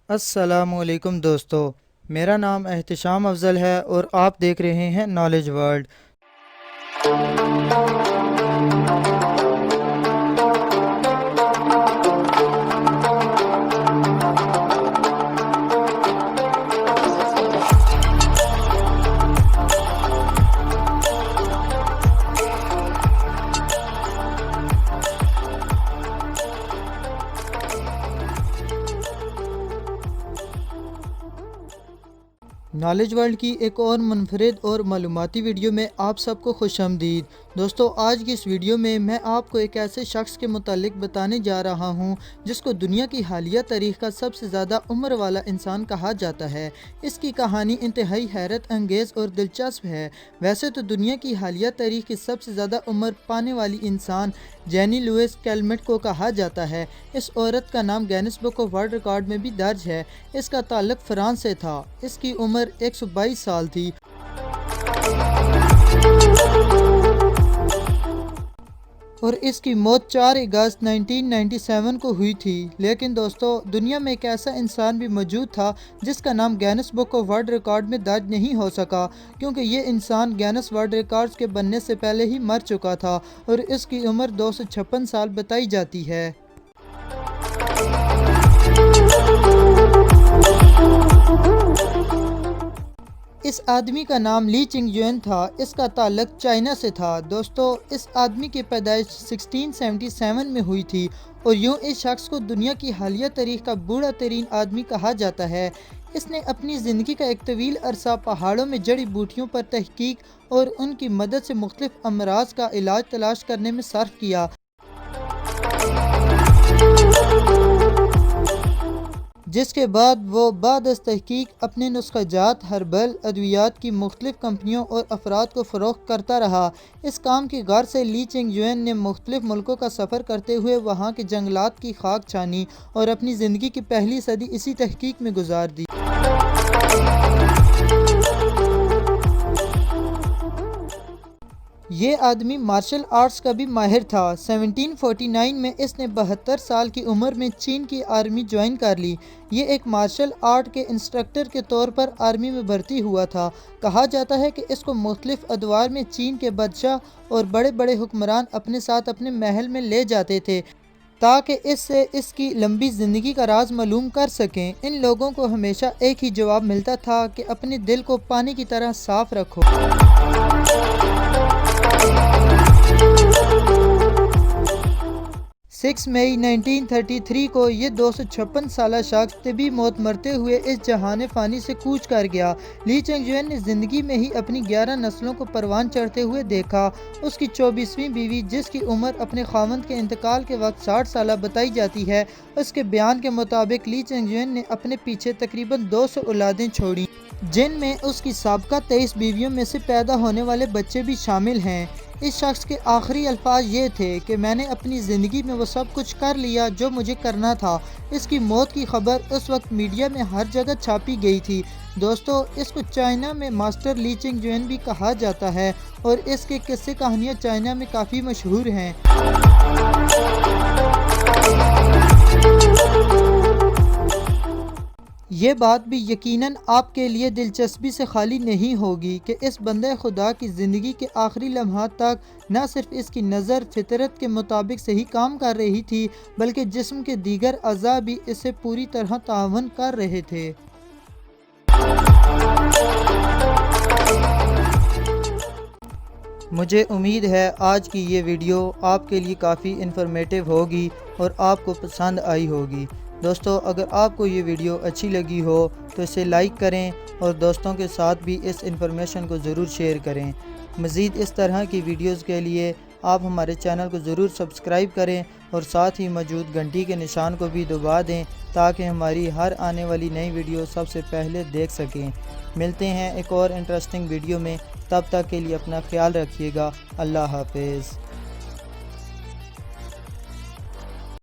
अस्सलामुअलैकुम दोस्तों। मेरा नाम एहतिशाम अफजल है और आप देख रहे हैं नॉलेज वर्ल्ड। नॉलेज वर्ल्ड की एक और मुनफरिद और मालूमाती वीडियो में आप सबको खुशामदीद। दोस्तों, आज की इस वीडियो में मैं आपको एक ऐसे शख्स के मुतालिक बताने जा रहा हूं जिसको दुनिया की हालिया तारीख का सबसे ज़्यादा उम्र वाला इंसान कहा जाता है। इसकी कहानी इंतहाई हैरत अंगेज़ और दिलचस्प है। वैसे तो दुनिया की हालिया तारीख की सबसे ज़्यादा उम्र पाने वाली इंसान जेनी लुइस कैलमेट को कहा जाता है। इस औरत का नाम Guinness book of world record में भी दर्ज है। इसका ताल्लुक फ्रांस से था। इसकी उम्र 122 साल थी और इसकी मौत 4 अगस्त 1997 को हुई थी। लेकिन दोस्तों, दुनिया में एक ऐसा इंसान भी मौजूद था जिसका नाम Guinness book of world record में दर्ज नहीं हो सका, क्योंकि ये इंसान गिनीज वर्ल्ड रिकॉर्ड्स के बनने से पहले ही मर चुका था और इसकी उम्र 256 साल बताई जाती है। इस आदमी का नाम ली चिंगजुएन था। इसका ताल्लुक चाइना से था। दोस्तों, इस आदमी की पैदाइश 1677 में हुई थी और यूं इस शख्स को दुनिया की हालिया तारीख का बूढ़ा तरीन आदमी कहा जाता है। इसने अपनी ज़िंदगी का एक तवील अरसा पहाड़ों में जड़ी बूटियों पर तहकीक और उनकी मदद से मुख्तलिफ अमराज का इलाज तलाश करने में सर्फ किया, जिसके बाद वो बाद तहकीक अपने नुस्ख़ाजात हर्बल अद्वियात की मुख्तलिफ कंपनियों और अफराद को फ़रोख्त करता रहा। इस काम की गार से ली चिंगजुएन ने मुख्तलिफ मुल्कों का सफ़र करते हुए वहाँ के जंगलात की खाक छानी और अपनी ज़िंदगी की पहली सदी इसी तहकीक में गुजार दी। ये आदमी मार्शल आर्ट्स का भी माहिर था। 1749 में इसने 72 साल की उम्र में चीन की आर्मी ज्वाइन कर ली। ये एक मार्शल आर्ट के इंस्ट्रक्टर के तौर पर आर्मी में भर्ती हुआ था। कहा जाता है कि इसको मुख्तलिफ अदवार में चीन के बादशाह और बड़े बड़े हुक्मरान अपने साथ अपने महल में ले जाते थे ताकि इससे इसकी लंबी ज़िंदगी का राज मालूम कर सकें। इन लोगों को हमेशा एक ही जवाब मिलता था कि अपने दिल को पानी की तरह साफ रखो। 6 मई 1933 को ये 256 साला शख्स तभी मौत मरते हुए इस जहान फ़ानी से कूच कर गया। ली चिंगजुएन ने ज़िंदगी में ही अपनी 11 नस्लों को परवान चढ़ते हुए देखा। उसकी 24वीं बीवी, जिसकी उम्र अपने खावंद के इंतकाल के वक्त 60 साल बताई जाती है, उसके बयान के मुताबिक ली चिंगजुएन ने अपने पीछे तकरीबन 200 औलादें छोड़ी, जिनमें उसकी साबका 23 बीवियों में से पैदा होने वाले बच्चे भी शामिल हैं। इस शख्स के आखिरी अल्फाज ये थे कि मैंने अपनी ज़िंदगी में वो सब कुछ कर लिया जो मुझे करना था। इसकी मौत की खबर उस वक्त मीडिया में हर जगह छापी गई थी। दोस्तों, इसको चाइना में मास्टर ली चिंगजुएन भी कहा जाता है और इसके किस्से कहानियाँ चाइना में काफ़ी मशहूर हैं। ये बात भी यकीनन आपके लिए दिलचस्पी से खाली नहीं होगी कि इस बंदे खुदा की ज़िंदगी के आखिरी लम्हात तक न सिर्फ इसकी नज़र फितरत के मुताबिक सही काम कर रही थी, बल्कि जिस्म के दीगर अज़ा भी इससे पूरी तरह तावन कर रहे थे। मुझे उम्मीद है आज की ये वीडियो आपके लिए काफ़ी इन्फॉर्मेटिव होगी और आपको पसंद आई होगी। दोस्तों, अगर आपको ये वीडियो अच्छी लगी हो तो इसे लाइक करें और दोस्तों के साथ भी इस इन्फॉर्मेशन को ज़रूर शेयर करें। मज़ीद इस तरह की वीडियोस के लिए आप हमारे चैनल को ज़रूर सब्सक्राइब करें और साथ ही मौजूद घंटी के निशान को भी दबा दें ताकि हमारी हर आने वाली नई वीडियो सबसे पहले देख सकें। मिलते हैं एक और इंटरेस्टिंग वीडियो में। तब तक के लिए अपना ख्याल रखिएगा। अल्लाह हाफ़िज़।